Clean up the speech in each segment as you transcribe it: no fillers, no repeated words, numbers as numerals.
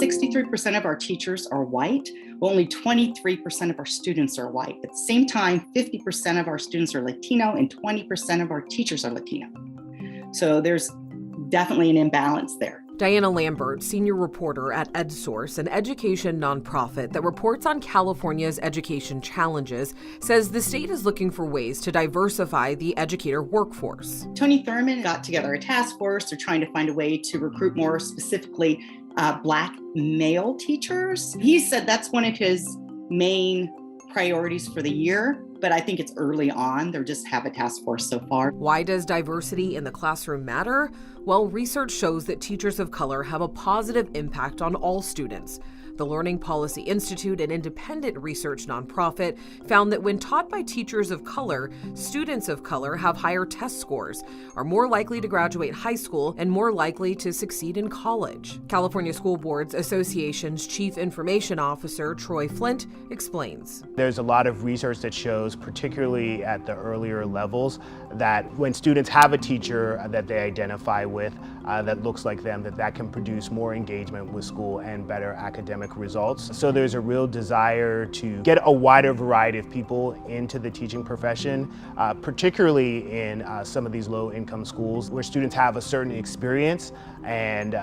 63% of our teachers are white. Only 23% of our students are white. At the same time, 50% of our students are Latino and 20% of our teachers are Latino. So there's definitely an imbalance there. Diana Lambert, senior reporter at EdSource, an education nonprofit that reports on California's education challenges, says the state is looking for ways to diversify the educator workforce. Tony Thurmond got together a task force. They're trying to find a way to recruit more specifically Black male teachers. He said that's one of his main priorities for the year, but I think it's early on. They just have a task force so far. Why does diversity in the classroom matter? Well, research shows that teachers of color have a positive impact on all students. The Learning Policy Institute, an independent research nonprofit, found that when taught by teachers of color, students of color have higher test scores, are more likely to graduate high school, and more likely to succeed in college. California School Boards Association's Chief Information Officer, Troy Flint, explains. There's a lot of research that shows, particularly at the earlier levels, that when students have a teacher that they identify with that looks like them, that can produce more engagement with school and better academic results. So there's a real desire to get a wider variety of people into the teaching profession, particularly in some of these low-income schools where students have a certain experience and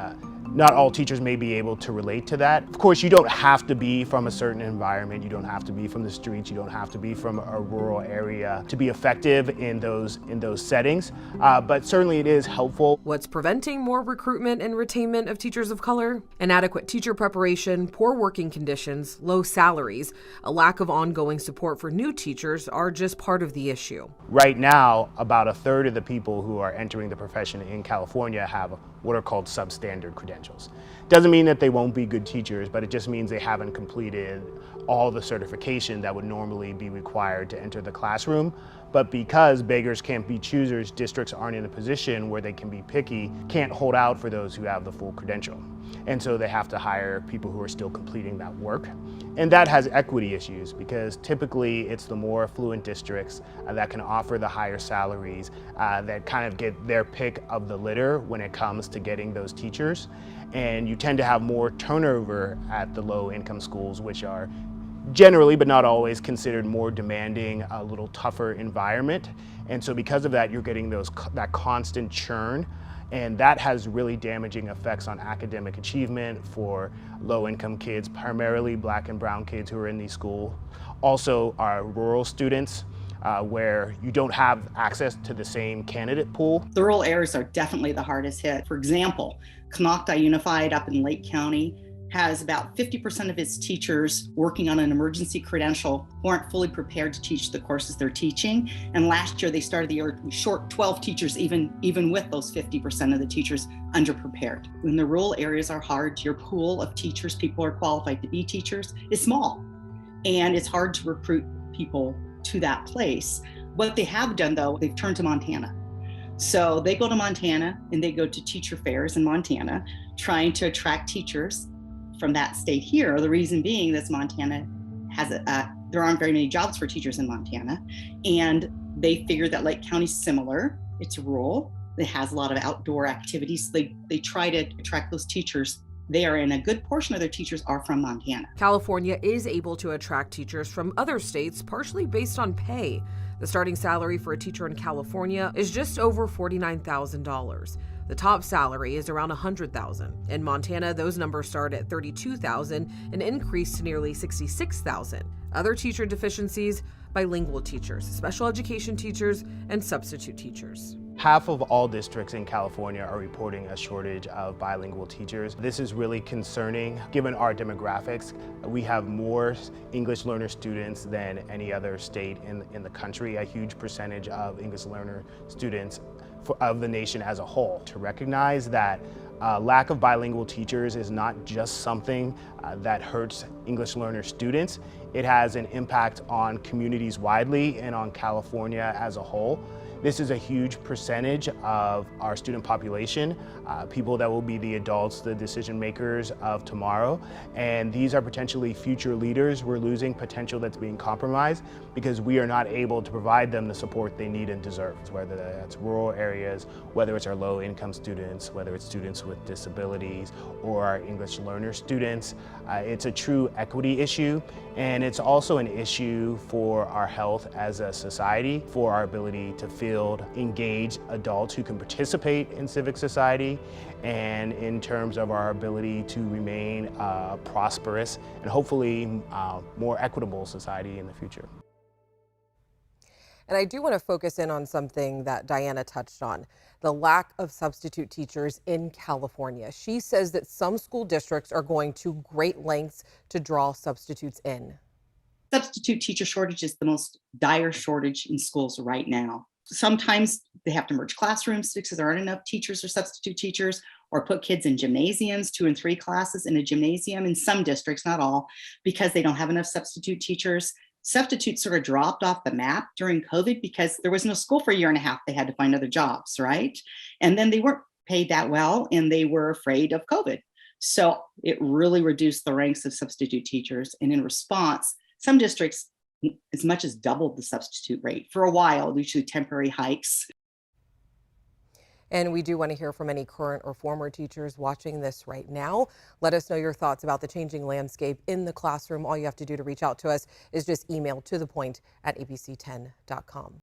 not all teachers may be able to relate to that. Of course, you don't have to be from a certain environment. You don't have to be from the streets. You don't have to be from a rural area to be effective in those settings. But certainly it is helpful. What's preventing more recruitment and retainment of teachers of color? Inadequate teacher preparation, poor working conditions, low salaries, a lack of ongoing support for new teachers are just part of the issue. Right now, about a third of the people who are entering the profession in California have what are called substandard credentials. Doesn't mean that they won't be good teachers, but it just means they haven't completed all the certification that would normally be required to enter the classroom. But because beggars can't be choosers, districts aren't in a position where they can be picky, can't hold out for those who have the full credential. And so they have to hire people who are still completing that work. And that has equity issues because typically it's the more affluent districts that can offer the higher salaries that kind of get their pick of the litter when it comes to getting those teachers. And you tend to have more turnover at the low income schools, which are generally, but not always, considered more demanding, a little tougher environment. And so because of that, you're getting that constant churn. And that has really damaging effects on academic achievement for low-income kids, primarily Black and brown kids who are in these schools. Also, our rural students, where you don't have access to the same candidate pool. The rural areas are definitely the hardest hit. For example, Konocti Unified up in Lake County has about 50% of its teachers working on an emergency credential who aren't fully prepared to teach the courses they're teaching. And last year they started the year short 12 teachers, even with those 50% of the teachers underprepared. When the rural areas are hard, your pool of teachers, people who are qualified to be teachers, is small. And it's hard to recruit people to that place. What they have done though, they've turned to Montana. So they go to Montana and they go to teacher fairs in Montana, trying to attract teachers from that state here. The reason being that Montana has there aren't very many jobs for teachers in Montana, and they figured that Lake County's similar. It's rural. It has a lot of outdoor activities. They try to attract those teachers there, and a good portion of their teachers are from Montana. California is able to attract teachers from other states, partially based on pay. The starting salary for a teacher in California is just over $49,000. The top salary is around $100,000. In Montana, those numbers start at $32,000 and increase to nearly $66,000. Other teacher deficiencies: bilingual teachers, special education teachers, and substitute teachers. Half of all districts in California are reporting a shortage of bilingual teachers. This is really concerning. Given our demographics, we have more English learner students than any other state in the country, a huge percentage of English learner students of the nation as a whole. To recognize that lack of bilingual teachers is not just something that hurts English learner students, It has an impact on communities widely and on California as a whole. This is a huge percentage of our student population, people that will be the adults, the decision makers of tomorrow. And these are potentially future leaders. We're losing potential that's being compromised because we are not able to provide them the support they need and deserve, whether that's rural areas, whether it's our low income students, whether it's students with disabilities or our English learner students. It's a true equity issue, and it's also an issue for our health as a society, for our ability to field engaged adults who can participate in civic society, and in terms of our ability to remain a prosperous and hopefully more equitable society in the future. And I do want to focus in on something that Diana touched on, the lack of substitute teachers in California. She says that some school districts are going to great lengths to draw substitutes in. Substitute teacher shortage is the most dire shortage in schools right now. Sometimes they have to merge classrooms because there aren't enough teachers or substitute teachers, or put kids in gymnasiums, 2 and 3 classes in a gymnasium in some districts, not all, because they don't have enough substitute teachers. Substitutes sort of dropped off the map during COVID because there was no school for a year and a half. They had to find other jobs, right? And then they weren't paid that well and they were afraid of COVID. So it really reduced the ranks of substitute teachers. And in response, some districts as much as doubled the substitute rate for a while, usually temporary hikes. And we do want to hear from any current or former teachers watching this right now. Let us know your thoughts about the changing landscape in the classroom. All you have to do to reach out to us is just email to thepoint@abc10.com.